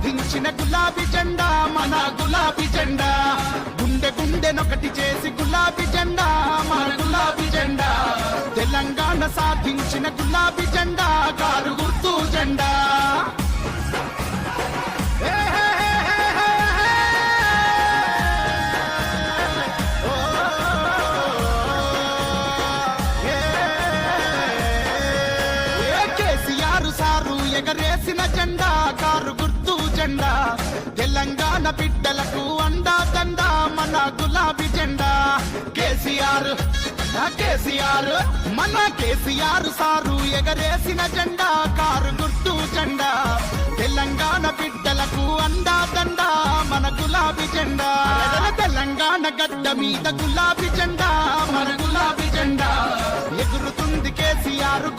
సాధించిన గులాబీ జెండా మన గులాబీ జెండా గుండె గుండెనొకటి చేసి గులాబీ జెండా మన గులాబీ జెండా తెలంగాణ సాధించిన గులాబీ జెండా కారు గుర్తు జెండా సారు ఎగరేసిన జెండా కారు గుర్తు జెండా తెలంగాణ బిడ్డలకు అండా దండా మన గులాబీ జెండా కేసీఆర్ కేసీఆర్ మన కేసీఆర్ సారు ఎగరేసిన జెండా కారు గుర్తు జెండా తెలంగాణ బిడ్డలకు అండా దండా మన గులాబీ జెండా తెలంగాణ గడ్డ మీద గులాబీ జెండా మన గులాబీ జెండా ఎగురుతుంది కేసీఆర్